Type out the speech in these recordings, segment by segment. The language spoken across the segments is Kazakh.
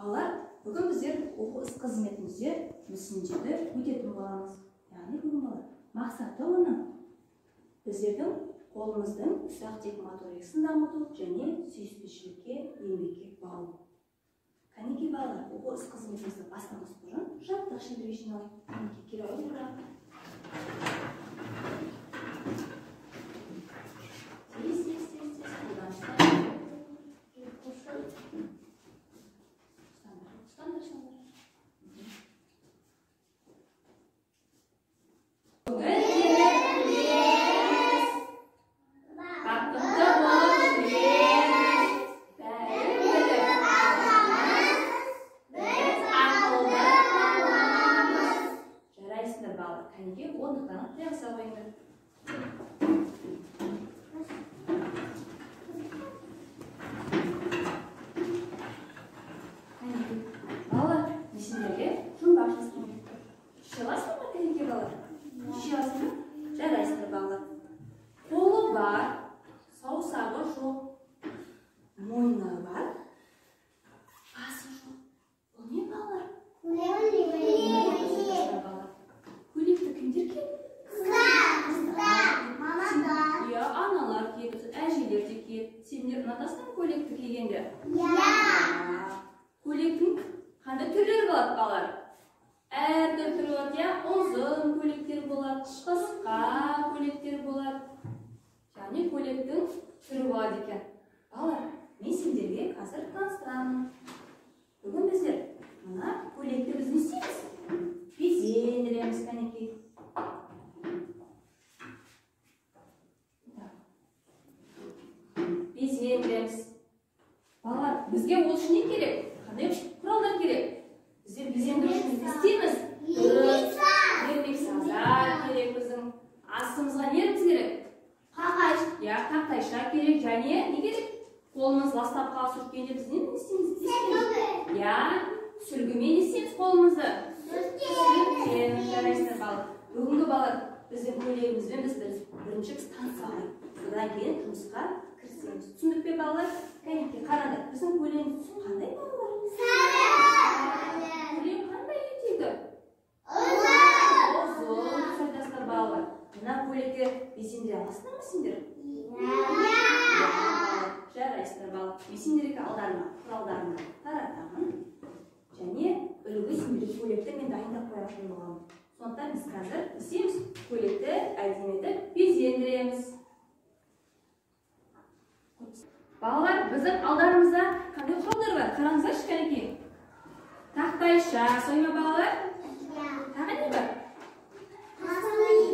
Балалар, бүгін біздер оқу іс қызметімізде мүсіндерді өтетін боламыз. Яғни бүгін балалар, мақсаты оның біздердің қолымыздың ұсақ тек моторикасын дамыту және сүйіспеншілікке, еңбекке баулу. Кәнекей балалар, оқу іс қызметімізді бастамас бұрын жаттық шеберге жиналайық. Кәнекей келе отырайық. Көйлекті кигенде? Көйлектің қандай түрлері болады балалар? Әртүрлі түрі болады, ұзын көйлектер болады, қысқа көйлектер болады. Яғни көйлектің түрі болады екен. Балалар, мен сендерге қазір таныстырамын. Бүгін біздер мына көйлекті біз не істейміз? Безендіреміз, кәнекей. Безендіреміз. Балалар, бізге ол үшін не керек? Қандай құралдар керек? Бізде безендіру үшін не істейміз? Ермек сазар керек біздің. Астымызға неріміз керек? Тақтайша керек, және не керек? Қолымыз ластапқа сүрткенде біз не істейміз? Сүлгімен не істейміз қолымызды? Сүртеміз, жарайсыздар балалар. Бүгінгі балалар, біздің көйлегімізбен біз бірінші танысайық. Содан кейін жұмысқа кірісеміз. Түсіндік пе балалар? Кәнекей қараңдар, біздің көйлегіміз түсін қандай балалар? Көйлек қандай етеді? Ұзын айтасыздар балалар. Мына көйлекті безендіре аласыздар ма сендер? Жарайсыздар балалар. Мен сендерге құралдарына таратамын. Және үлгі сендерге көйлекті мен дайындап қоятын боламын. Сондықтан біз қазір істейміз, көйлекті әдемі етіп безендіреміз. Балалар, біздің алдарымызда қандай құралдар бар? Қараңыздаршы, кәнекей. Тақтайша, сойма балалар? Тағы не бар?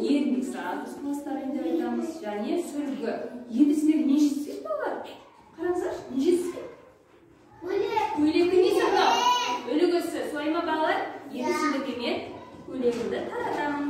Ермек саз, пластарин деп айтамыз, және сүлгі. Енді сендерге не жетіспейді балалар? Қараңыздаршы, не жетіспейді? Көйлектің несі мынау? Үлгісі, сойма балалар? Енді сендерге мен көйлегімді таратамын.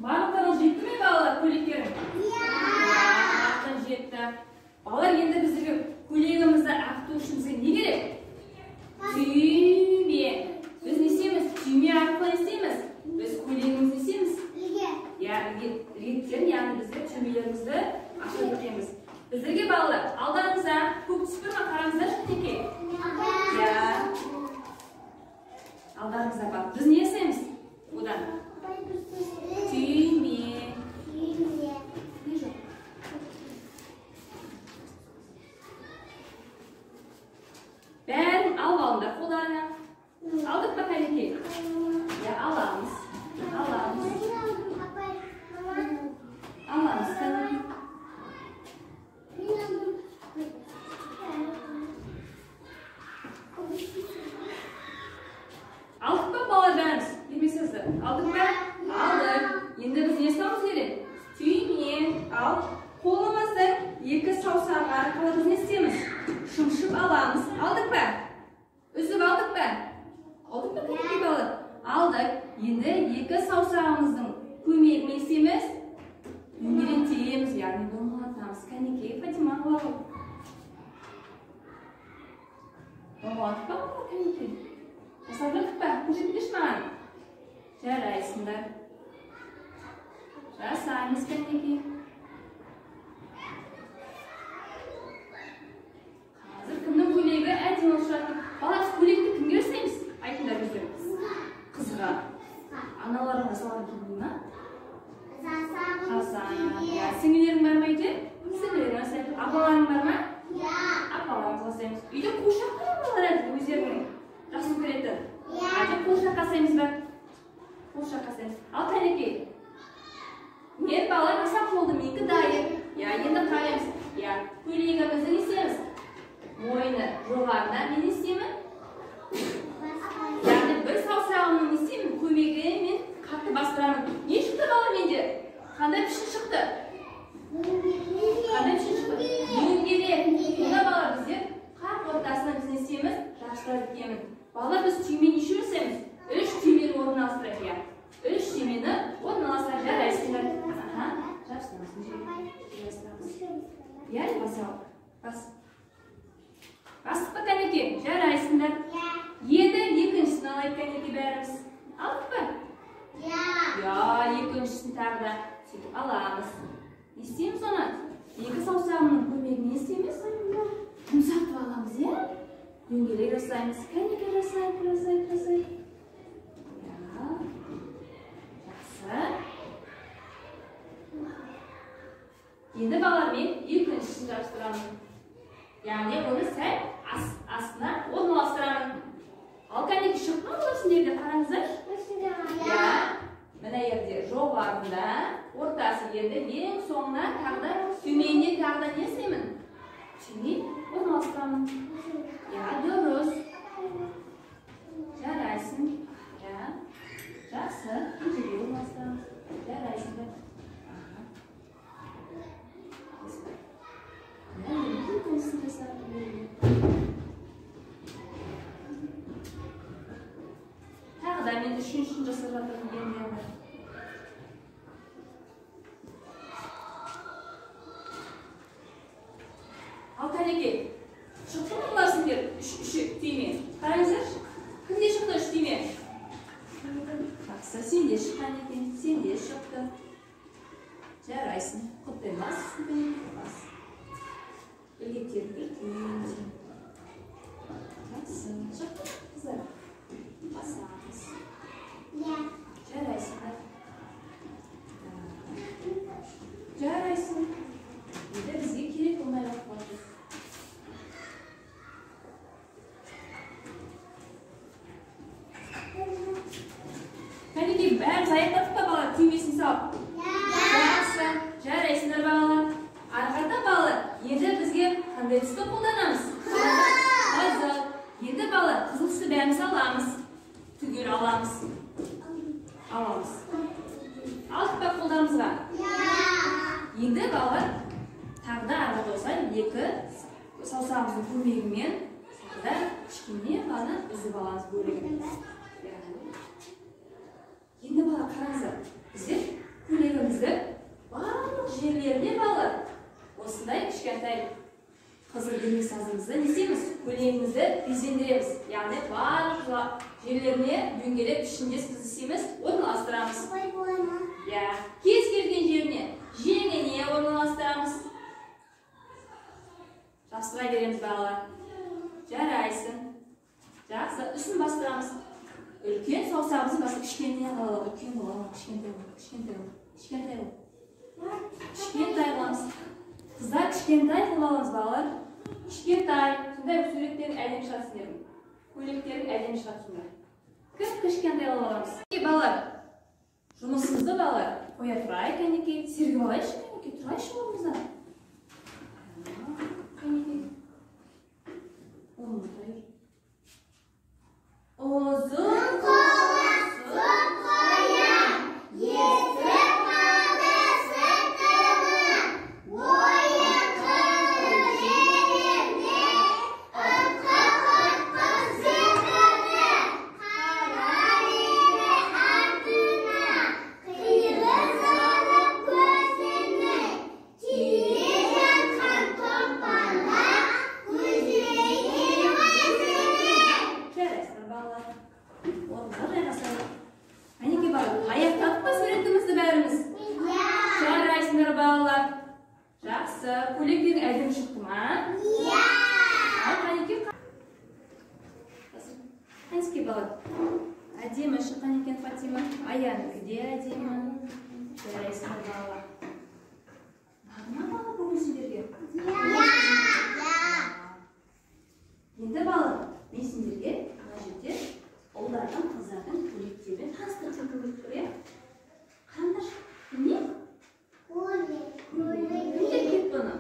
Барлықтарыңыз жетті ме балалар көйлектерің? Жетті. Балалар, енді біздерге көйлегімізді ағыту үшін бізге не керек? Түйме. Біз не істейміз? Түйме арқылы не істейміз? Біз көйлегімізді не істейміз? Реттерін, яғни біздер түймелерімізді ашып өтеміз. Біздерге балалар, алдарыңызда көк түс бар ма? Қараңыздар кәнекей. Алдарыңызда бар. Біз не істейміз? Одан түйме. Бәрін алып алыңдар қолдарына. Алдық па кәнекей? Аламыз. Аламыз кәнекей. Алдық па балалар бәріміз? Ермексізді. Алдық па? Алдық. Енді біз не істеуіміз керек? Түйме. Ал қолымыздың екі саусағы арқылы біз не істейміз? Шымшып аламыз. Алдық па? Үзіп алдық па? Алдық па кәнекей балалар? Алдық. Енді екі саусағымыздың көмегімен істейміз? яғни домалатамыз. Кәнекей, Фатима, алып. Домалатып па, кәнекей? Жасап жатып па? Көрсетпеші маған. Жарайсыңдар. Жасаймыз, кәнекей. Қазір кімнің көйлегі әдемі ұшырады? Бала, көйлекті кімге жасаймыз? Айтыңдар өздеріңіз. Қызға. Аналарыңа салған киімдей ма? Жасаймыз. Сіңілерің бар ма үйде? Сіңілерің жасаймыз. Апаларың бар ма? Апаларыңыз жасаймыз. Үйде қуыршақтар бар әдемі өздерінің. Жақсы көреді. Әде қуыршақ жасаймыз ба? Қуыршақ жасаймыз. Ал кәнекей. Мен бала жасап болдым, екі дайын. Енді қараймыз. Көйлегімізді не істейміз? Мойны жоғарына мен істеймін. Яғни бір саусағымның не істеймін? Көмегі мен қатты бастырамын. Не шықты бала менде? Қандай пішін шықты? Қандай пішін шықты? Дөңгелек. Онда бала бізде қақ ортасына біз не істейміз? Жапсыра дikеміз. Бала біз түймені неше жасаймыз? 3 түймені орналастырайық. 3 түймені орналастырайық. Жарайсыңдар. Жапсырамыз. Басалып. Бастық па кәнекей? Жарайсыңдар. Енді екіншісін алайық кәнекей бәріміз. Алдық па? Екіншісін тағы да сөйтіп аламыз. Не істейміз оны? Екі саусағымның көмегін не істейміз? Жұмсартып аламыз, дөңгелек жасаймыз. Кәнекей жасайық. Жақсы. Енді балармен екіншісін жапсырамын. Яғни оны сәл астына орналастырамын. Ал кәнекей шықты ма болсын жерде қараңыздар? Мына жерде жоғарында, ортасы енді ең соңына тағы төменіне тағы да не істеймін? Төмен орналастырамын. Дұрыс. Жарайсың. Жақсы. Төменге орналастырамыз. Жарайсыңдар. Тағы да мен үшіншісін жасап жатырмын енді. Ал кәнекей, шықты ма бұларсыңдар? Үші түйме. Қараңыздар, кімде шықты үш түйме? Жақсы, сенде шыққан екен, сенде шықты. Жарайсың. Құттай бассың, бас. Білгектерді үлкен. Жақсы, шықты қыздар. Басамыз. Жарайсыңдар. Жарайсың. Енді бізге керек болмай қалды. Кәнекей, бәріміз аяқтадық па балалар? Түймесін салып? Жақсы. Жарайсыңдар балалар. Арқада балалар, енді бізге қандай түсті қолданамыз? Қызыл. Енді балалар, қызыл түсті бәріміз аламыз. Түгел аламыз. Алдық па қолдарымызға? Енді балалар, тағы да арқада болса, екі саусағымыздың көмегімен тағы да кішкене ғана үзіп аламыз бөлігін. Енді бала қараңыздар, біздер көйлегімізді барлық жерлеріне балалар осындай кішкентай қызыл дөңгелек сазымызды не істейміз? Көйлегімізді безендіреміз. Яғни барлық жерлеріне дөңгелек пішінде біз істейміз, орналастырамыз. Кез келген жеріне жеңіне орналастырамыз. Жапсыра береміз балалар. Жарайсың. Жақсы, үстін бастырамыз. Үлкен саусағымызды басып кішкентай қылып, үлкен қылып, кішкентай қыламыз. Қыздар кішкентай қылып аламыз балалар. Кішкентай, сондай суреттерің әдемі шығасыңдар. Көйлектерің әдемі шығасыңдар. Кішкентай қылып аламыз. Балалар, жұмысымызды балалар қоя тұрайық, кәнекей. Сергіп алайыншы, кәнекей, тұрайыншы орнымызда. Кәнекей. Орнымызда жүр. Uzun kolası koyan, yesip kaldı sırtını, boyu kılır yerinde, ıtkı zıkkını, kararıyla ardına, kıyılı salıp gözünü, Жақсы. Көйлектің әдемі шықты ма? Иә. Ал қанекей? Қанекей бала? Әдемі шыққан екен Фатима. Аяныкі де әдемі. Жарайсың бала. Бағына бала бүгін сендерге? Енді бала, мен сендерге ана жерде ұлдардың, қыздардың көйлектерімен таныстырып көрсетіп тұр, иә? Қараңдаршы, бұл не? Кім киеді бұны?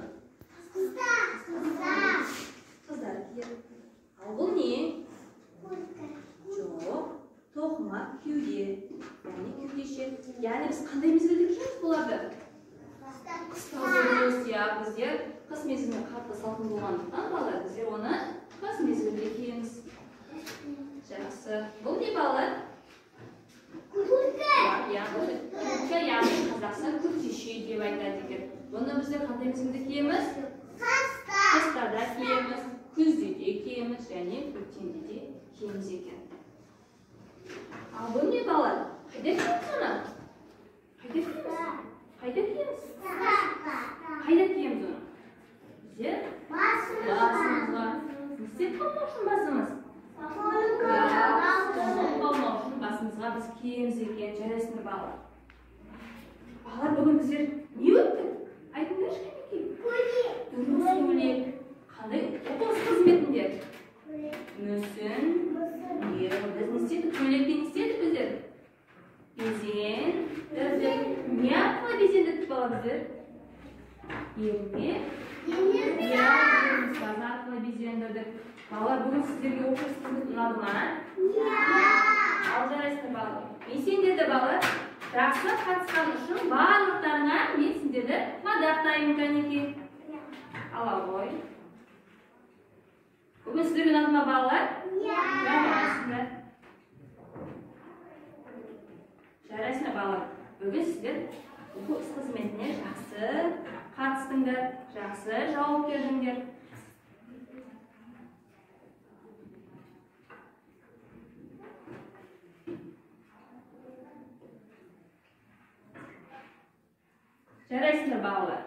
Қыздар киеді. Ал бұл не? Жоқ, тоқыма, кеуде. Яғни кеудеше. Яғни біз қандай мезгілде киеміз бұларды? Қыста дұрыс, иә, біздер қыс мезгіліне қатты салқын болғандықтан балалар, біздер оны қыс мезгілде киеміз. Жақсы. Бұл не балалар? Күртке. Күртке, яғни қазақша күртеше деп айтады екен. Бұны біздер қандай мезгілде киеміз? Қыстада киеміз, күзде де киеміз, және көктемде де киеміз екен. Ал бұл не балалар? Қайда киеміз оны? Қайда киеміз? Қайда киеміз? Қайда киеміз оны? Біздер басымызға. Не істеп қалмау үшін басымыз? Қалмау үшін басымызға біз киеміз екен. Жарайсыңдар балалар. Балалар, бүгін біздер не өттік? Айтыңдаршы кәнекей. Дұрыс көйлек. Қандай оқу қызметінде? Мүсін. Біз не істедік? Көйлекте не істедік біздер? Безендірдік. Не арқылы безендірдік бала біздер? Ерме. Ұстаз арқылы безендірдік. Балалар, бүгін сіздерге оқу қызмет ұнады ма? Ал жарайсыңдар балалар. Мен сендерді балалар жақсы қатысқан үшін барлықтарыңа мен сендерді мадақтаймын кәнекей. Ала ғой. Бүгін сіздерге ұнады ма балалар? Жарайсыңдар. Жарайсыңдар балалар. Бүгін сіздер оқу қызметіне жақсы қатыстыңдар, жақсы жауап бердіңдер. Жарайсыңдар балалар.